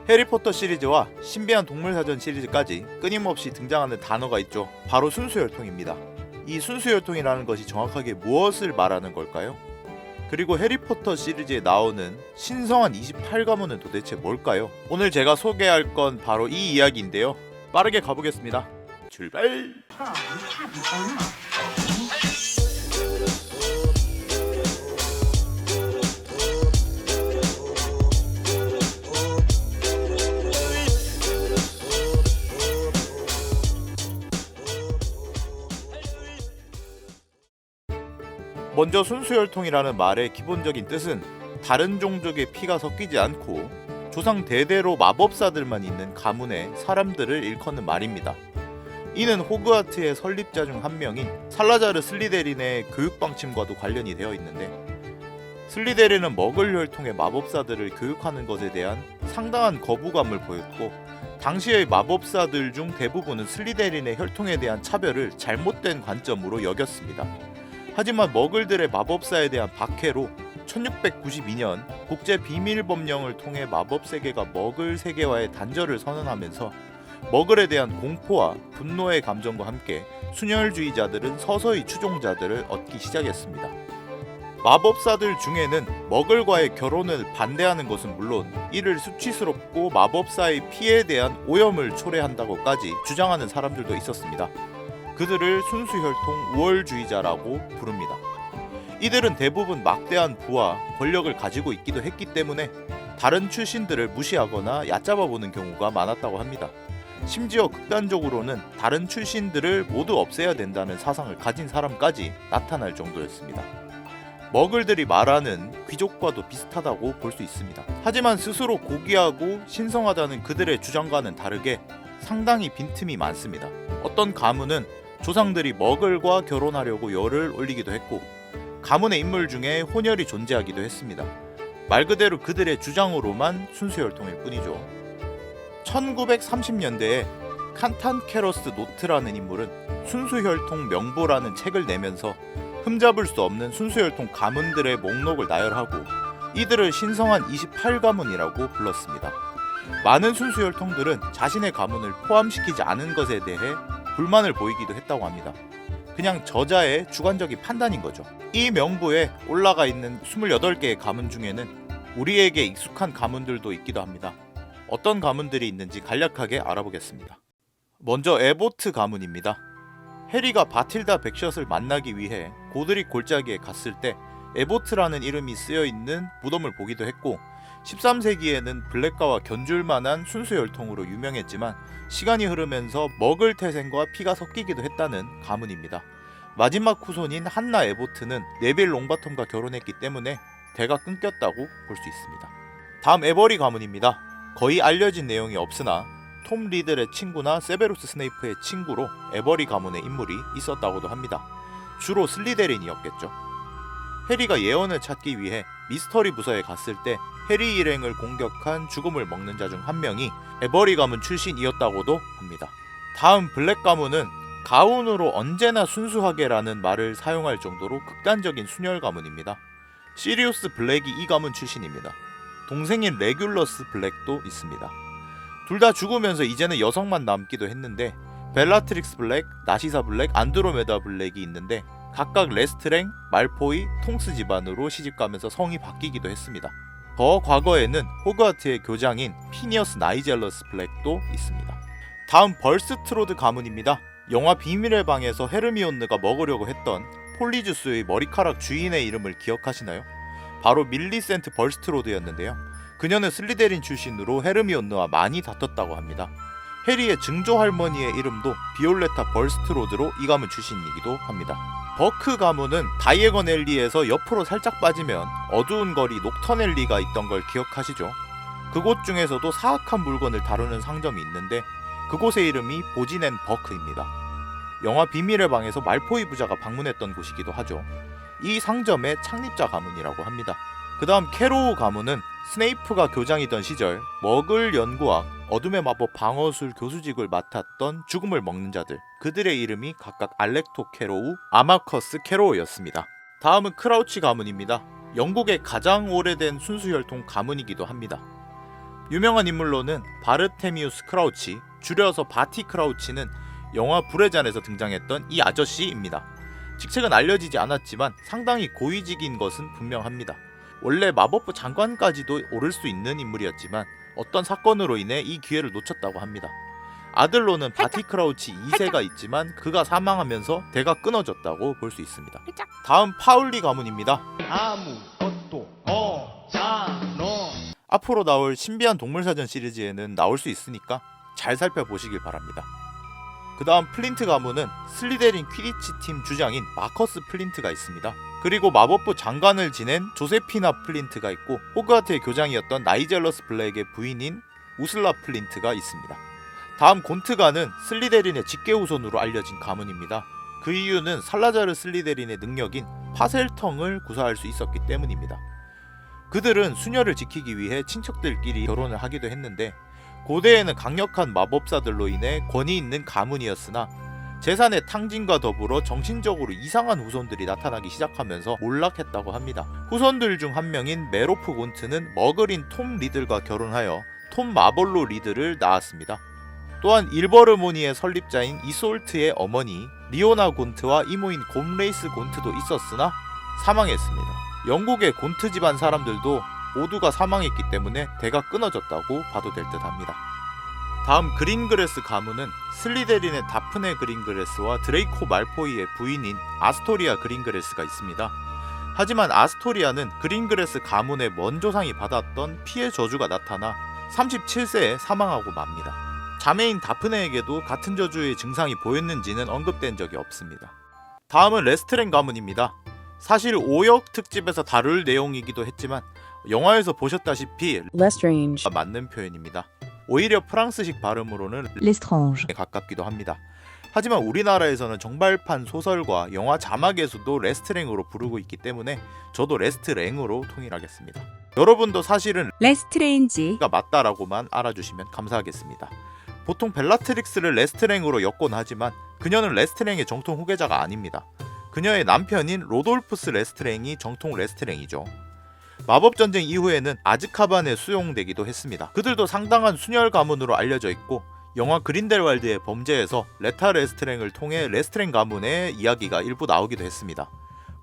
해리포터 시리즈와 신비한 동물사전 시리즈까지 끊임없이 등장하는 단어가 있죠. 바로 순수혈통입니다. 이 순수혈통이라는 것이 정확하게 무엇을 말하는 걸까요? 그리고 해리포터 시리즈에 나오는 신성한 28가문은 도대체 뭘까요? 오늘 제가 소개할 건 바로 이 이야기인데요. 빠르게 가보겠습니다. 출발! 먼저 순수혈통이라는 말의 기본적인 뜻은 다른 종족의 피가 섞이지 않고 조상 대대로 마법사들만 있는 가문의 사람들을 일컫는 말입니다. 이는 호그와트의 설립자 중 한 명인 살라자르 슬리데린의 교육 방침과도 관련이 되어 있는데, 슬리데린은 머글 혈통의 마법사들을 교육하는 것에 대한 상당한 거부감을 보였고, 당시의 마법사들 중 대부분은 슬리데린의 혈통에 대한 차별을 잘못된 관점으로 여겼습니다. 하지만 머글들의 마법사에 대한 박해로 1692년 국제 비밀법령을 통해 마법 세계가 머글 세계와의 단절을 선언하면서 머글에 대한 공포와 분노의 감정과 함께 순혈주의자들은 서서히 추종자들을 얻기 시작했습니다. 마법사들 중에는 머글과의 결혼을 반대하는 것은 물론 이를 수치스럽고 마법사의 피에 대한 오염을 초래한다고까지 주장하는 사람들도 있었습니다. 그들을 순수혈통 우월주의자라고 부릅니다. 이들은 대부분 막대한 부와 권력을 가지고 있기도 했기 때문에 다른 출신들을 무시하거나 얕잡아보는 경우가 많았다고 합니다. 심지어 극단적으로는 다른 출신들을 모두 없애야 된다는 사상을 가진 사람까지 나타날 정도였습니다. 머글들이 말하는 귀족과도 비슷하다고 볼 수 있습니다. 하지만 스스로 고귀하고 신성하다는 그들의 주장과는 다르게 상당히 빈틈이 많습니다. 어떤 가문은 조상들이 머글과 결혼하려고 열을 올리기도 했고, 가문의 인물 중에 혼혈이 존재하기도 했습니다. 말 그대로 그들의 주장으로만 순수혈통일 뿐이죠. 1930년대에 칸탄케러스 노트라는 인물은 순수혈통 명보라는 책을 내면서 흠잡을 수 없는 순수혈통 가문들의 목록을 나열하고 이들을 신성한 28가문이라고 불렀습니다. 많은 순수혈통들은 자신의 가문을 포함시키지 않은 것에 대해 불만을 보이기도 했다고 합니다. 그냥 저자의 주관적인 판단인 거죠. 이 명부에 올라가 있는 28개의 가문 중에는 우리에게 익숙한 가문들도 있기도 합니다. 어떤 가문들이 있는지 간략하게 알아보겠습니다. 먼저 에보트 가문입니다. 해리가 바틸다 백샷을 만나기 위해 고드릭 골짜기에 갔을 때 에보트라는 이름이 쓰여있는 무덤을 보기도 했고, 13세기에는 블랙가와 견줄만한 순수혈통으로 유명했지만 시간이 흐르면서 머글 태생과 피가 섞이기도 했다는 가문입니다. 마지막 후손인 한나 에보트는 네빌 롱바텀과 결혼했기 때문에 대가 끊겼다고 볼 수 있습니다. 다음 에버리 가문입니다. 거의 알려진 내용이 없으나 톰 리들의 친구나 세베루스 스네이프의 친구로 에버리 가문의 인물이 있었다고도 합니다. 주로 슬리데린이었겠죠. 해리가 예언을 찾기 위해 미스터리 부서에 갔을 때 해리 일행을 공격한 죽음을 먹는 자 중 한 명이 에버리 가문 출신이었다고도 합니다. 다음 블랙 가문은 가훈으로 언제나 순수하게라는 말을 사용할 정도로 극단적인 순혈 가문입니다. 시리우스 블랙이 이 가문 출신입니다. 동생인 레귤러스 블랙도 있습니다. 둘 다 죽으면서 이제는 여성만 남기도 했는데 벨라트릭스 블랙, 나시사 블랙, 안드로메다 블랙이 있는데 각각 레스트랭, 말포이, 통스 집안으로 시집가면서 성이 바뀌기도 했습니다. 더 과거에는 호그와트의 교장인 피니어스 나이젤러스 블랙도 있습니다. 다음 벌스트로드 가문입니다. 영화 비밀의 방에서 헤르미온느가 먹으려고 했던 폴리주스의 머리카락 주인의 이름을 기억하시나요? 바로 밀리센트 벌스트로드였는데요. 그녀는 슬리데린 출신으로 헤르미온느와 많이 다퉜다고 합니다. 해리의 증조 할머니의 이름도 비올레타 벌스트로드로 이 가문 출신이기도 합니다. 버크 가문은 다이애건 앨리에서 옆으로 살짝 빠지면 어두운 거리 녹턴 앨리가 있던 걸 기억하시죠? 그곳 중에서도 사악한 물건을 다루는 상점이 있는데 그곳의 이름이 보진 앤 버크입니다. 영화 비밀의 방에서 말포이 부자가 방문했던 곳이기도 하죠. 이 상점의 창립자 가문이라고 합니다. 그 다음 캐로우 가문은 스네이프가 교장이던 시절 머글 연구학, 어둠의 마법 방어술 교수직을 맡았던 죽음을 먹는 자들, 그들의 이름이 각각 알렉토 캐로우, 아마커스 캐로우였습니다. 다음은 크라우치 가문입니다. 영국의 가장 오래된 순수혈통 가문이기도 합니다. 유명한 인물로는 바르테미우스 크라우치, 줄여서 바티 크라우치는 영화 불의 잔에서 등장했던 이 아저씨입니다. 직책은 알려지지 않았지만 상당히 고위직인 것은 분명합니다. 원래 마법부 장관까지도 오를 수 있는 인물이었지만 어떤 사건으로 인해 이 기회를 놓쳤다고 합니다. 아들로는 바티 크라우치 2세가 있지만 그가 사망하면서 대가 끊어졌다고 볼 수 있습니다. 다음 파울리 가문입니다. 아무것도 없잖아. 앞으로 나올 신비한 동물사전 시리즈에는 나올 수 있으니까 잘 살펴보시길 바랍니다. 그 다음 플린트 가문은 슬리데린 퀴디치 팀 주장인 마커스 플린트가 있습니다. 그리고 마법부 장관을 지낸 조세피나 플린트가 있고 호그와트의 교장이었던 나이젤러스 블랙의 부인인 우슬라 플린트가 있습니다. 다음 곤트가는 슬리데린의 직계후손으로 알려진 가문입니다. 그 이유는 살라자르 슬리데린의 능력인 파셀텅을 구사할 수 있었기 때문입니다. 그들은 수녀를 지키기 위해 친척들끼리 결혼을 하기도 했는데 고대에는 강력한 마법사들로 인해 권위 있는 가문이었으나 재산의 탕진과 더불어 정신적으로 이상한 후손들이 나타나기 시작하면서 몰락했다고 합니다. 후손들 중 한 명인 메로프 곤트는 머글인 톰 리들과 결혼하여 톰 마벌로 리드를 낳았습니다. 또한 일버르모니의 설립자인 이솔트의 어머니 리오나 곤트와 이모인 곰레이스 곤트도 있었으나 사망했습니다. 영국의 곤트 집안 사람들도 모두가 사망했기 때문에 대가 끊어졌다고 봐도 될 듯합니다. 다음 그린그레스 가문은 슬리데린의 다프네 그린그레스와 드레이코 말포이의 부인인 아스토리아 그린그레스가 있습니다. 하지만 아스토리아는 그린그레스 가문의 먼 조상이 받았던 피해 저주가 나타나 37세에 사망하고 맙니다. 자매인 다프네에게도 같은 저주의 증상이 보였는지는 언급된 적이 없습니다. 다음은 레스트랭 가문입니다. 사실 5역 특집에서 다룰 내용이기도 했지만 영화에서 보셨다시피 Lestrange, 맞는 표현입니다. 오히려 프랑스식 발음으로는 Lestrange, 가깝기도 합니다. 하지만 우리나라에서는 정발판 소설과 영화 자막에서도 레스트랭으로 부르고 있기 때문에 저도 레스트랭으로 통일하겠습니다. 여러분도 사실은 레스트레인지, 맞다라고만 알아주시면 감사하겠습니다. 보통 벨라트릭스를 레스트랭으로 엮곤 하지만 그녀는 레스트랭의 정통 후계자가 아닙니다. 그녀의 남편인 로돌프스 레스트랭이 정통 레스트랭이죠. 마법전쟁 이후에는 아즈카반에 수용되기도 했습니다. 그들도 상당한 순혈 가문으로 알려져 있고 영화 그린델왈드의 범죄에서 레타 레스트랭을 통해 레스트랭 가문의 이야기가 일부 나오기도 했습니다.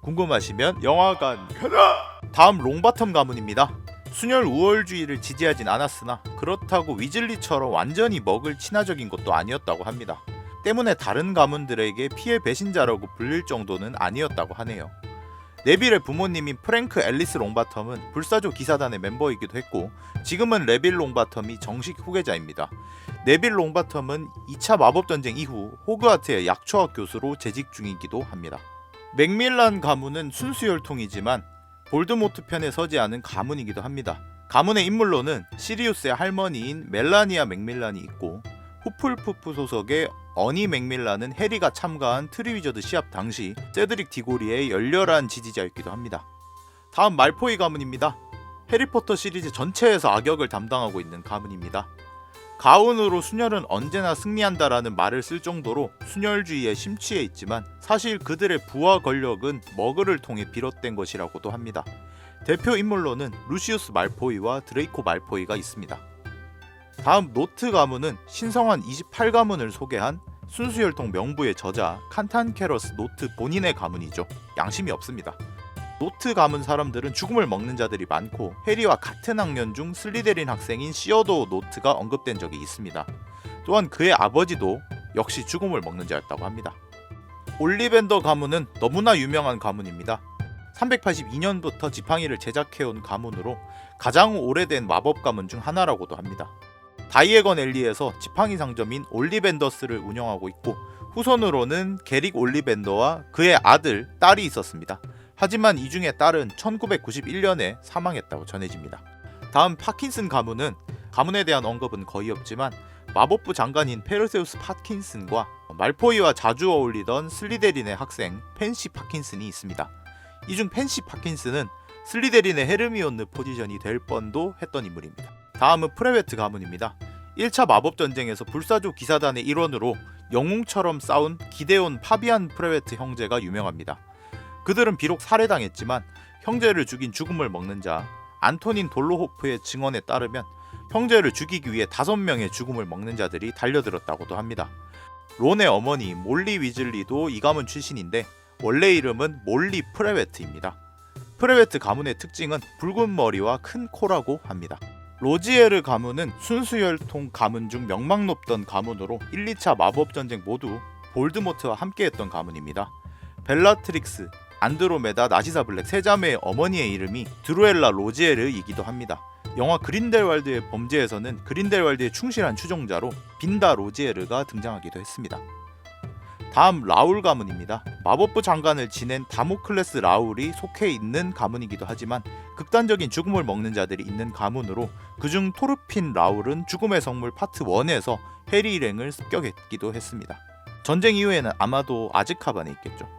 궁금하시면 영화관 가자! 다음 롱바텀 가문입니다. 순혈 우월주의를 지지하진 않았으나 그렇다고 위즐리처럼 완전히 먹을 친화적인 것도 아니었다고 합니다. 때문에 다른 가문들에게 피해 배신자라고 불릴 정도는 아니었다고 하네요. 네빌의 부모님인 프랭크 앨리스 롱바텀은 불사조 기사단의 멤버이기도 했고 지금은 레빌 롱바텀이 정식 후계자입니다. 네빌 롱바텀은 2차 마법전쟁 이후 호그와트의 약초학 교수로 재직 중이기도 합니다. 맥밀란 가문은 순수혈통이지만 볼드모트 편에 서지 않은 가문이기도 합니다. 가문의 인물로는 시리우스의 할머니인 멜라니아 맥밀란이 있고 후플푸프 소속의 어니 맥밀란은 해리가 참가한 트리위저드 시합 당시 세드릭 디고리의 열렬한 지지자였기도 합니다. 다음 말포이 가문입니다. 해리포터 시리즈 전체에서 악역을 담당하고 있는 가문입니다. 가훈으로 순혈은 언제나 승리한다라는 말을 쓸 정도로 순혈주의에 심취해 있지만 사실 그들의 부와 권력은 머글을 통해 비롯된 것이라고도 합니다. 대표 인물로는 루시우스 말포이와 드레이코 말포이가 있습니다. 다음 노트 가문은 신성한 28가문을 소개한 순수혈통 명부의 저자 칸탄케러스 노트 본인의 가문이죠. 양심이 없습니다. 노트 가문 사람들은 죽음을 먹는 자들이 많고 해리와 같은 학년 중 슬리데린 학생인 시어도 노트가 언급된 적이 있습니다. 또한 그의 아버지도 역시 죽음을 먹는 자였다고 합니다. 올리벤더 가문은 너무나 유명한 가문입니다. 382년부터 지팡이를 제작해온 가문으로 가장 오래된 마법 가문 중 하나라고도 합니다. 다이애건 앨리에서 지팡이 상점인 올리벤더스를 운영하고 있고 후손으로는 게릭 올리벤더와 그의 아들, 딸이 있었습니다. 하지만 이 중에 딸은 1991년에 사망했다고 전해집니다. 다음 파킨슨 가문은 가문에 대한 언급은 거의 없지만 마법부 장관인 페르세우스 파킨슨과 말포이와 자주 어울리던 슬리데린의 학생 펜시 파킨슨이 있습니다. 이 중 펜시 파킨슨은 슬리데린의 헤르미온느 포지션이 될 뻔도 했던 인물입니다. 다음은 프레웨트 가문입니다. 1차 마법전쟁에서 불사조 기사단의 일원으로 영웅처럼 싸운 기데온 파비안 프레웨트 형제가 유명합니다. 그들은 비록 살해당했지만 형제를 죽인 죽음을 먹는 자 안토닌 돌로호프의 증언에 따르면 형제를 죽이기 위해 5명의 죽음을 먹는 자들이 달려들었다고도 합니다. 론의 어머니 몰리 위즐리도 이 가문 출신인데 원래 이름은 몰리 프레웨트입니다. 프레웨트 가문의 특징은 붉은 머리와 큰 코라고 합니다. 로지에르 가문은 순수혈통 가문 중 명망 높던 가문으로 1, 2차 마법전쟁 모두 볼드모트와 함께했던 가문입니다. 벨라트릭스, 안드로메다, 나시사 블랙 세 자매의 어머니의 이름이 드루엘라 로지에르이기도 합니다. 영화 그린델왈드의 범죄에서는 그린델왈드의 충실한 추종자로 빈다 로지에르가 등장하기도 했습니다. 다음 라울 가문입니다. 마법부 장관을 지낸 다모클레스 라울이 속해 있는 가문이기도 하지만 극단적인 죽음을 먹는 자들이 있는 가문으로 그중 토르핀 라울은 죽음의 성물 파트 1에서 해리 일행을 습격했기도 했습니다. 전쟁 이후에는 아마도 아즈카반에 있겠죠.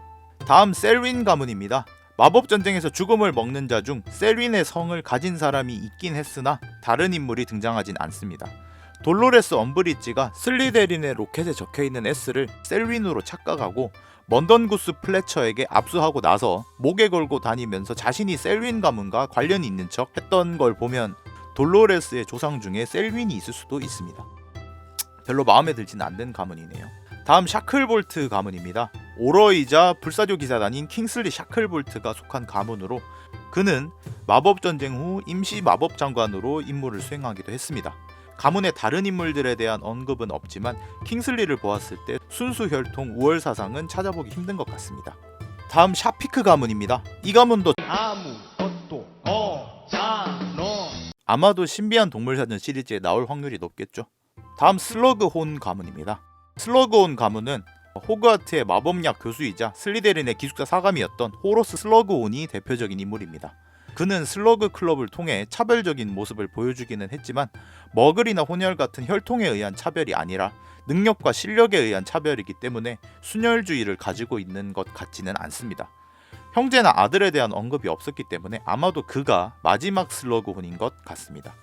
다음 셀윈 가문입니다. 마법전쟁에서 죽음을 먹는 자 중 셀윈의 성을 가진 사람이 있긴 했으나 다른 인물이 등장하진 않습니다. 돌로레스 엄브리지가 슬리데린의 로켓에 적혀있는 S를 셀윈으로 착각하고 먼던구스 플래처에게 압수하고 나서 목에 걸고 다니면서 자신이 셀윈 가문과 관련이 있는 척 했던 걸 보면 돌로레스의 조상 중에 셀윈이 있을 수도 있습니다. 별로 마음에 들진 않는 가문이네요. 다음 샤클볼트 가문입니다. 오러이자 불사조 기사단인 킹슬리 샤클볼트가 속한 가문으로 그는 마법전쟁 후 임시 마법장관으로 임무를 수행하기도 했습니다. 가문의 다른 인물들에 대한 언급은 없지만 킹슬리를 보았을 때 순수혈통 우월사상은 찾아보기 힘든 것 같습니다. 다음 샤피크 가문입니다. 이 가문도 아무것도 없잖아. 아마도 신비한 동물사전 시리즈에 나올 확률이 높겠죠. 다음 슬러그혼 가문입니다. 슬러그혼 가문은 호그와트의 마법약 교수이자 슬리데린의 기숙사 사감이었던 호로스 슬러그혼이 대표적인 인물입니다. 그는 슬러그 클럽을 통해 차별적인 모습을 보여주기는 했지만 머글이나 혼혈 같은 혈통에 의한 차별이 아니라 능력과 실력에 의한 차별이기 때문에 순혈주의를 가지고 있는 것 같지는 않습니다. 형제나 아들에 대한 언급이 없었기 때문에 아마도 그가 마지막 슬러그혼인 것 같습니다.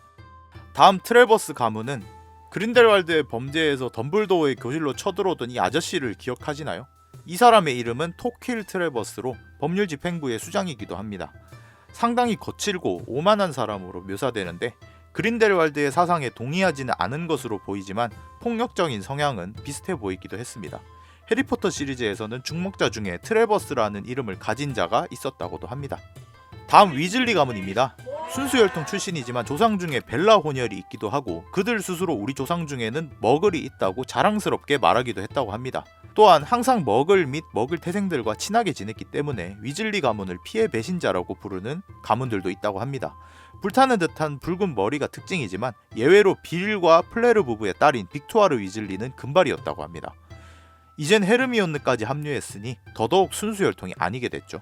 다음 트레버스 가문은 그린델왈드의 범죄에서 덤블도어의 교실로 쳐들어오던 이 아저씨를 기억하시나요? 이 사람의 이름은 토킬 트레버스로 법률 집행부의 수장이기도 합니다. 상당히 거칠고 오만한 사람으로 묘사되는데 그린델왈드의 사상에 동의하지는 않은 것으로 보이지만 폭력적인 성향은 비슷해 보이기도 했습니다. 해리포터 시리즈에서는 죽먹자 중에 트레버스라는 이름을 가진 자가 있었다고도 합니다. 다음 위즐리 가문입니다. 순수혈통 출신이지만 조상 중에 벨라 혼혈이 있기도 하고 그들 스스로 우리 조상 중에는 머글이 있다고 자랑스럽게 말하기도 했다고 합니다. 또한 항상 머글 및 머글 태생들과 친하게 지냈기 때문에 위즐리 가문을 피해 배신자라고 부르는 가문들도 있다고 합니다. 불타는 듯한 붉은 머리가 특징이지만 예외로 빌과 플레르 부부의 딸인 빅토아르 위즐리는 금발이었다고 합니다. 이젠 헤르미온느까지 합류했으니 더더욱 순수혈통이 아니게 됐죠.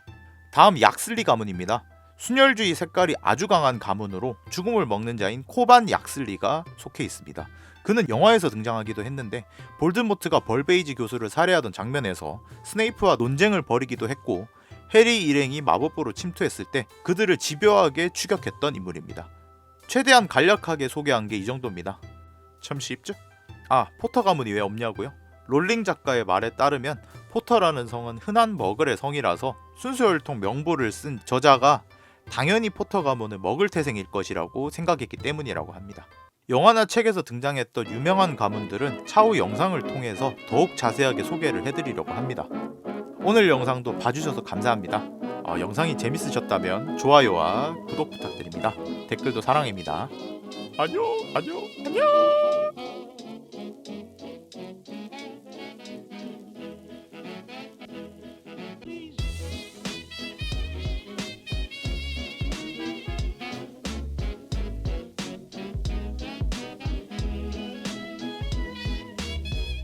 다음 약슬리 가문입니다. 순혈주의 색깔이 아주 강한 가문으로 죽음을 먹는 자인 코반 약슬리가 속해 있습니다. 그는 영화에서 등장하기도 했는데 볼드모트가 벌베이지 교수를 살해하던 장면에서 스네이프와 논쟁을 벌이기도 했고 해리 일행이 마법부로 침투했을 때 그들을 집요하게 추격했던 인물입니다. 최대한 간략하게 소개한 게 이 정도입니다. 참 쉽죠? 포터 가문이 왜 없냐고요? 롤링 작가의 말에 따르면 포터라는 성은 흔한 머글의 성이라서 순수혈통 명부를 쓴 저자가 당연히 포터 가문은 머글 태생일 것이라고 생각했기 때문이라고 합니다. 영화나 책에서 등장했던 유명한 가문들은 차후 영상을 통해서 더욱 자세하게 소개를 해드리려고 합니다. 오늘 영상도 봐주셔서 감사합니다. 영상이 재밌으셨다면 좋아요와 구독 부탁드립니다. 댓글도 사랑입니다. 안녕.